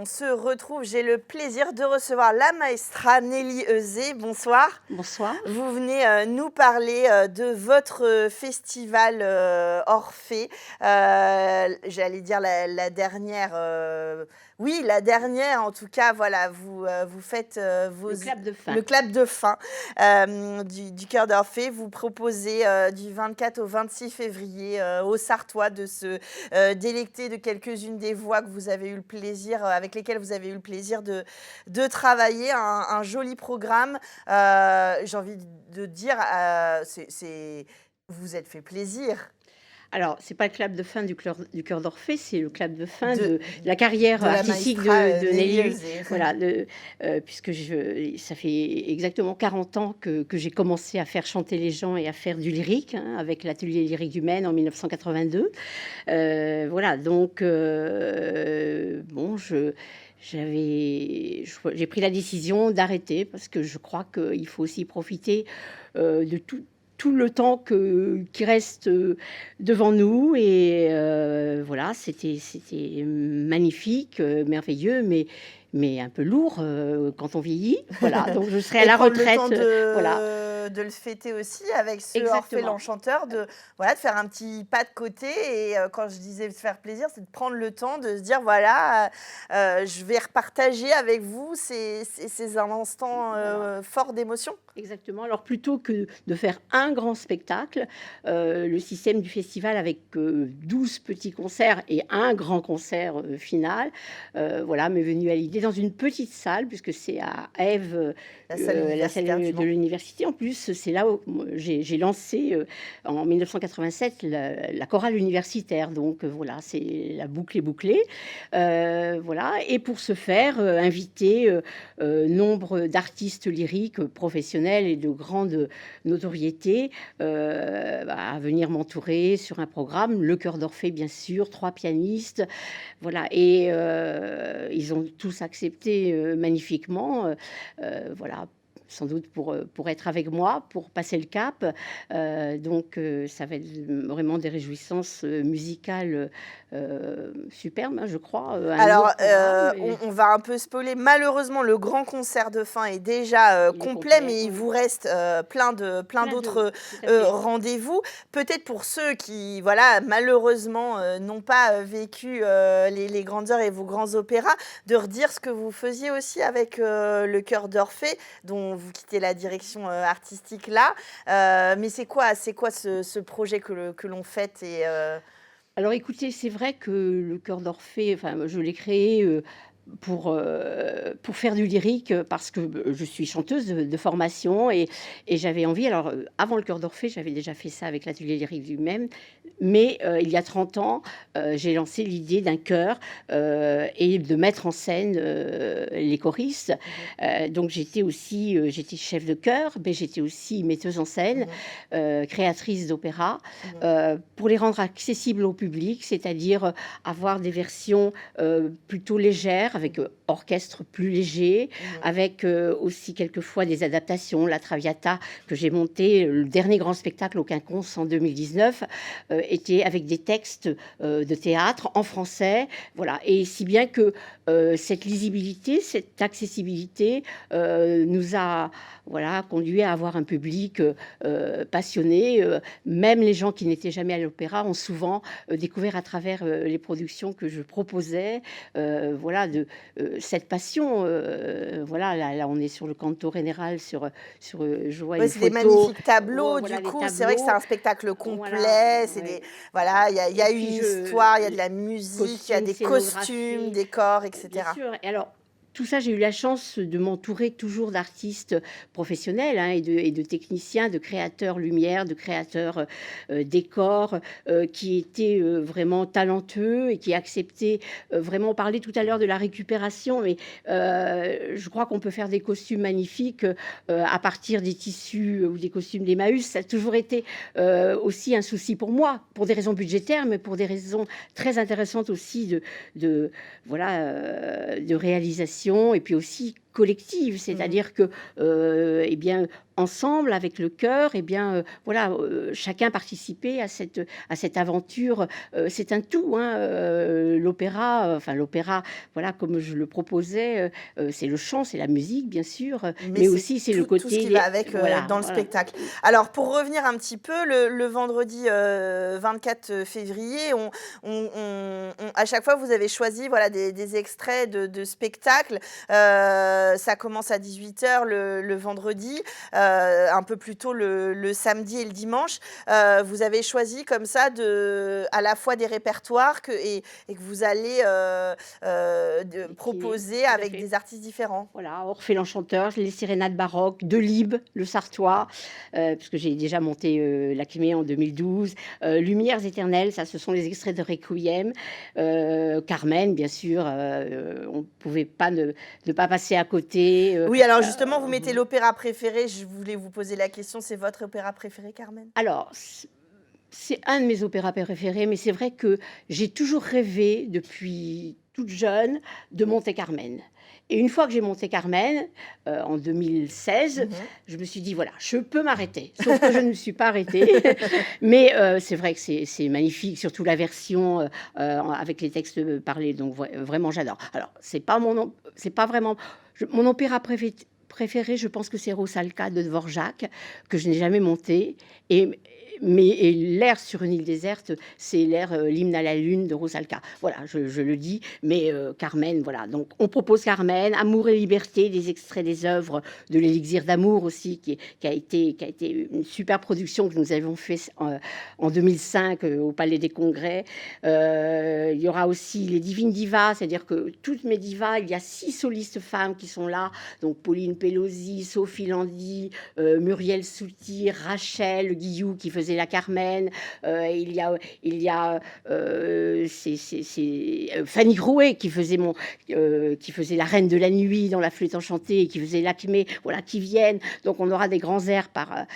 on se retrouve. J'ai le plaisir de recevoir la maestra Nelly Euzet. Bonsoir. Bonsoir. Vous venez nous parler de votre festival Orphée. J'allais dire la dernière. Oui, la dernière, en tout cas, voilà, vous faites Le clap de fin. le clap de fin du Chœur d'Orphée. Vous proposez du 24 au 26 février au Sartois de se délecter de quelques-unes des voix que vous avez eu le plaisir, avec lesquelles vous avez eu le plaisir de travailler. Un joli programme. J'ai envie de dire, vous êtes fait plaisir. Alors, c'est pas le clap de fin du Chœur d'Orphée, c'est le clap de fin de la carrière de la artistique maestra, de Nelly Nelly. Euzet. Voilà, puisque ça fait exactement 40 ans que j'ai commencé à faire chanter les gens et à faire du lyrique, avec l'atelier lyrique du Maine en 1982. Voilà, donc bon, j'ai pris la décision d'arrêter parce que je crois qu'il faut aussi profiter de tout le temps qui reste devant nous. Et voilà, c'était magnifique, merveilleux, mais un peu lourd quand on vieillit. Voilà, donc je serai à la retraite. Le temps voilà. de le fêter aussi avec ce Exactement. Orphée l'Enchanteur, de faire un petit pas de côté. Et quand je disais faire plaisir, c'est de prendre le temps de se dire, voilà, je vais repartager avec vous ces instants forts d'émotion. Exactement. Alors, plutôt que de faire un grand spectacle, le système du festival avec 12 petits concerts et un grand concert final, voilà, m'est venu à l'idée dans une petite salle, puisque c'est à Ève, la salle de l'université. En plus, c'est là où j'ai lancé en 1987 la chorale universitaire. Donc, voilà, c'est la boucle est bouclée. Voilà. Et pour ce faire, inviter nombre d'artistes lyriques professionnels et de grande notoriété à venir m'entourer sur un programme. Le Chœur d'Orphée, bien sûr, 3 pianistes. Voilà. Et ils ont tous accepté magnifiquement. Voilà. Sans doute pour être avec moi, pour passer le cap. Donc, ça va être vraiment des réjouissances musicales superbes, je crois. Alors, on va un peu spoiler. Malheureusement, le grand concert de fin est déjà complet, mais il vous reste plein d'autres rendez-vous. Peut-être pour ceux qui, voilà, malheureusement, n'ont pas vécu les grandes heures et vos grands opéras, de redire ce que vous faisiez aussi avec le Chœur d'Orphée, dont vous quittez la direction artistique là. Mais c'est quoi ce projet que l'on fête et Alors écoutez, c'est vrai que le Chœur d'Orphée, enfin, je l'ai créé pour faire du lyrique, parce que je suis chanteuse de formation, et j'avais envie. Alors, avant le Chœur d'Orphée, j'avais déjà fait ça avec l'atelier lyrique du même, mais il y a 30 ans, j'ai lancé l'idée d'un chœur et de mettre en scène les choristes. Donc j'étais chef de chœur, mais j'étais aussi metteuse en scène, créatrice d'opéra, pour les rendre accessibles au public, c'est-à-dire avoir des versions plutôt légères, avec orchestre plus léger, avec aussi quelquefois des adaptations. La Traviata que j'ai montée, le dernier grand spectacle au Quinconce en 2019, était avec des textes de théâtre en français. Voilà. Et si bien que cette lisibilité, cette accessibilité nous a conduit à avoir un public passionné. Même les gens qui n'étaient jamais à l'opéra ont souvent découvert à travers les productions que je proposais, cette passion. Là, on est sur le canto général, sur je vois une c'est des photo, magnifiques tableaux. Du coup, c'est vrai que c'est un spectacle complet. Il y a une histoire, il y a de la musique, il y a des costumes, décors, etc. Bien sûr. Et alors, tout ça, j'ai eu la chance de m'entourer toujours d'artistes professionnels, et de techniciens, de créateurs lumière, de créateurs décors, qui étaient vraiment talentueux et qui acceptaient vraiment. On parlait tout à l'heure de la récupération, mais je crois qu'on peut faire des costumes magnifiques à partir des tissus ou des costumes d'Emmaüs. Ça a toujours été aussi un souci pour moi, pour des raisons budgétaires, mais pour des raisons très intéressantes aussi de réalisation, et puis aussi collective, c'est-à-dire que, eh bien, ensemble, avec le chœur, eh bien, voilà, chacun participait à cette aventure. C'est un tout, hein, l'opéra, enfin l'opéra, voilà, comme je le proposais, c'est le chant, c'est la musique, bien sûr, mais aussi c'est le tout ce côté, qui va avec voilà, dans le voilà. spectacle. Alors, pour revenir un petit peu, le vendredi 24 février, à chaque fois, vous avez choisi voilà, des extraits de spectacles. Ça commence à 18h le vendredi, un peu plus tôt le samedi et le dimanche. Vous avez choisi comme ça à la fois des répertoires et que vous allez proposer Tout à avec fait. des artistes différents. Voilà, Orphée l'Enchanteur, les sérénades baroques, Delibes, le Sartois, puisque j'ai déjà monté l'Acmé en 2012. Lumières éternelles, ça, ce sont les extraits de Requiem. Carmen, bien sûr, on ne pouvait pas ne pas passer à côté. Oui, alors justement, vous mettez l'opéra préféré. Je voulais vous poser la question, c'est votre opéra préféré, Carmen? Alors, c'est un de mes opéras préférés, mais c'est vrai que j'ai toujours rêvé, depuis toute jeune, de monter Carmen. Et une fois que j'ai monté Carmen, en 2016, je me suis dit, voilà, je peux m'arrêter. Sauf que je ne me suis pas arrêtée. Mais c'est vrai que c'est magnifique, surtout la version avec les textes parlés. Donc vraiment, j'adore. Alors, c'est pas vraiment mon opéra préféré, je pense que c'est Rosalka de Dvorak, que je n'ai jamais monté. Et l'air sur une île déserte, c'est l'air l'hymne à la lune de Rosalka. Voilà, je le dis, mais Carmen, voilà. Donc, on propose Carmen, Amour et liberté, des extraits des œuvres de l'Élixir d'amour aussi, qui a été une super production que nous avons fait en 2005 au Palais des Congrès. Il y aura aussi les Divines Divas, c'est-à-dire que toutes mes divas, il y a 6 solistes femmes qui sont là, donc Pauline Pelosi, Sophie Landy, Muriel Souti, Rachel Guillou qui faisait la Carmen, il y a Fanny Grouet qui faisait la Reine de la Nuit dans La Flûte enchantée et qui faisait l'Acmé, voilà, qui viennent. Donc on aura des grands airs par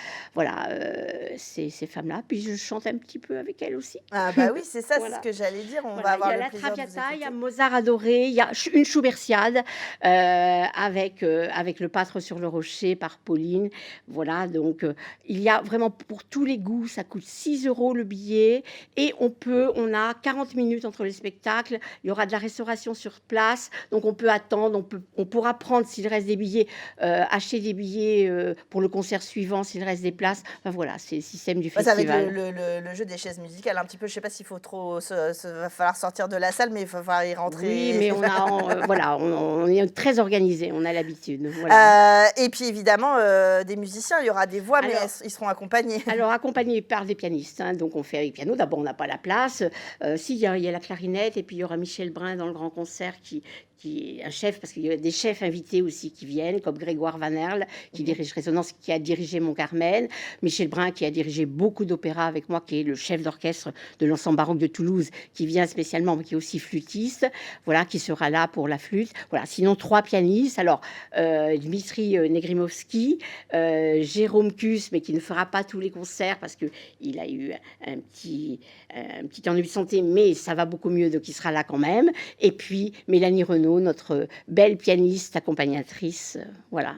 ces femmes-là. Puis je chante un petit peu avec elles aussi. Ah bah oui, c'est ça, Voilà. c'est ce que j'allais dire. On Voilà, va avoir il y a le la plaisir de vous Traviata, il y a écouter. Mozart adoré, il y a une Schubertiade avec le Pâtre sur le rocher par Pauline. Voilà, donc il y a vraiment pour tous les goûts. Ça coûte 6 € le billet et on a 40 minutes entre les spectacles. Il y aura de la restauration sur place, donc on peut attendre, on pourra prendre s'il reste des billets, acheter des billets pour le concert suivant s'il reste des places. Enfin voilà, c'est le système du Ça va être festival. le jeu des chaises musicales, un petit peu. Je sais pas s'il faut trop, va falloir sortir de la salle, mais il va falloir y rentrer. Oui, mais voilà, on est très organisé, on a l'habitude. Voilà. Et puis évidemment, des musiciens, il y aura des voix, mais ils seront accompagnés. Alors, accompagnés par des pianistes, hein, donc on fait avec piano. D'abord, on n'a pas la place. Il y a la clarinette, et puis il y aura Michel Brun dans le grand concert qui est un chef, parce qu'il y a des chefs invités aussi qui viennent, comme Grégoire Van Herle, qui dirige Résonance, qui a dirigé mon Carmen. Michel Brun, qui a dirigé beaucoup d'opéras avec moi, qui est le chef d'orchestre de l'ensemble baroque de Toulouse, qui vient spécialement, mais qui est aussi flûtiste, voilà, qui sera là pour la flûte. Voilà. Sinon, 3 pianistes. Alors, Dmitri Negrimovski, Jérôme Cus, mais qui ne fera pas tous les concerts parce qu'il a eu un petit ennui de santé, mais ça va beaucoup mieux, donc il sera là quand même. Et puis Mélanie Renaud, notre belle pianiste accompagnatrice, voilà.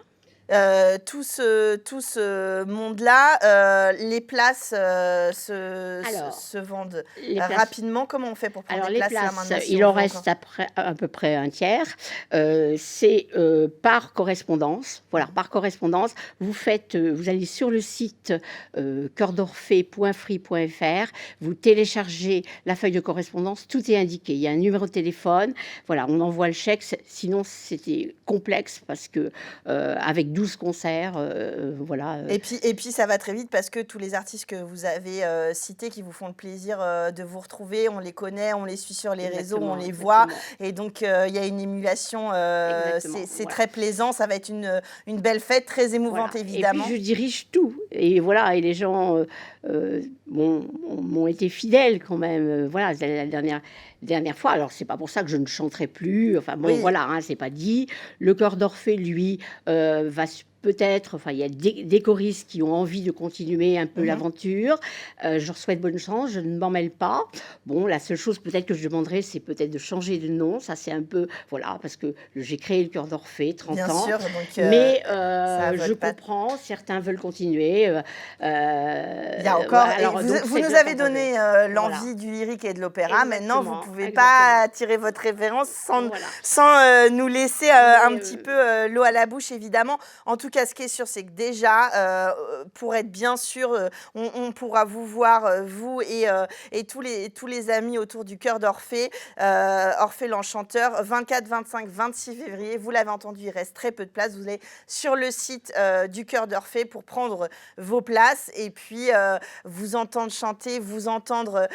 Tout ce monde-là, les places se vendent rapidement. Comment on fait pour prendre des places là maintenant? Il en reste à peu près un tiers. C'est par correspondance. Voilà, par correspondance. Vous allez sur le site coeurdorphée.free.fr, vous téléchargez la feuille de correspondance, tout est indiqué. Il y a un numéro de téléphone. Voilà, on envoie le chèque. Sinon, c'était complexe parce que avec 12 concerts, voilà. Et puis ça va très vite parce que tous les artistes que vous avez cités qui vous font le plaisir de vous retrouver, on les connaît, on les suit sur les réseaux, on les voit. Et donc, il y a une émulation, c'est très plaisant. Ça va être une belle fête, très émouvante, évidemment. Et puis, je dirige tout. Et voilà, et les gens m'ont été fidèles quand même. Voilà, la dernière fois. Alors, c'est pas pour ça que je ne chanterai plus. Enfin, bon, voilà, hein, c'est pas dit. Le chœur d'Orphée, lui, peut-être, enfin, il y a des choristes qui ont envie de continuer un peu l'aventure. Je leur souhaite bonne chance, je ne m'en mêle pas. Bon, la seule chose peut-être que je demanderais, c'est peut-être de changer de nom. Ça, c'est un peu, voilà, parce que j'ai créé le Chœur d'Orphée, 30 Bien ans. sûr, donc Mais ça a je votre patte. comprends, certains veulent continuer. Il y a encore, Voilà, et alors, donc, vous c'est nous déjà avez partagé. donné Voilà, l'envie du lyrique et de l'opéra. Maintenant, vous ne exactement, pouvez exactement. pas tirer votre référence Voilà. sans nous laisser un Mais petit peu l'eau à la bouche, évidemment. En tout cas, ce qui est sûr, c'est que déjà, pour être bien sûr, on pourra vous voir, vous et tous les amis autour du Chœur d'Orphée, Orphée l'Enchanteur, 24, 25, 26 février. Vous l'avez entendu, il reste très peu de place. Vous allez sur le site du Chœur d'Orphée pour prendre vos places et puis vous entendre chanter, vous entendre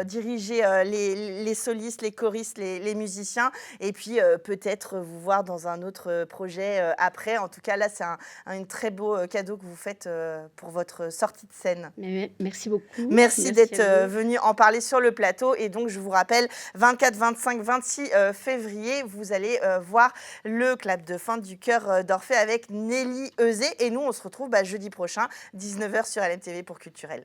diriger les solistes, les choristes, les musiciens et puis peut-être vous voir dans un autre projet après. En tout cas, là, c'est un très beau cadeau que vous faites pour votre sortie de scène. merci beaucoup. Merci Merci d'être à vous. venu en parler sur le plateau. Et donc, je vous rappelle, 24, 25, 26 février, vous allez voir le clap de fin du Chœur d'Orphée avec Nelly Euzet. Et nous, on se retrouve jeudi prochain, 19h sur LMTV pour Culturel.